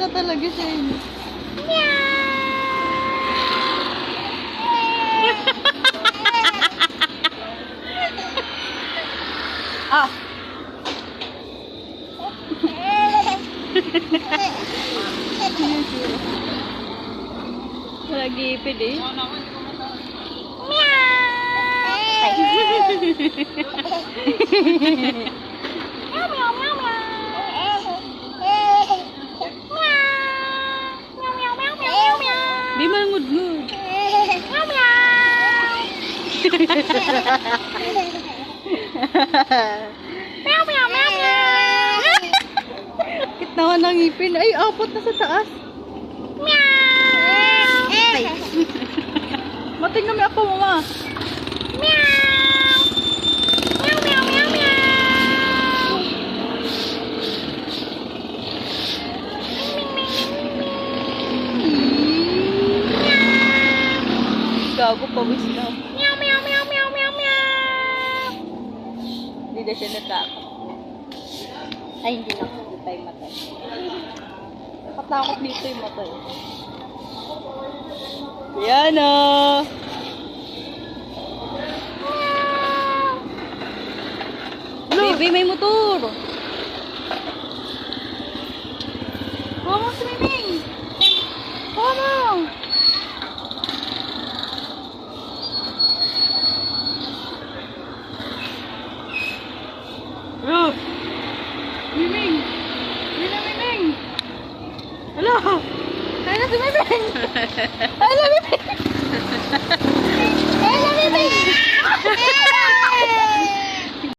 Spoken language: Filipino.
ka talaga sa inyo. Ah! Wala gipid eh. Di mangud-ngud. Kitawa ng ngipin. Ay, apat na sa taas. Ay. Mating kami ako, mama. Gago, pawis na. Hindi na siya natakot. Ay, hindi na ako tayo matay. Nakatakot dito yung matay. Yan o! Baby, may motor! Kuha mo si Miming! Kuha mo! Oh! Miming! Yun na, Miming! Hello! Kaya na si Miming! Hello, Miming!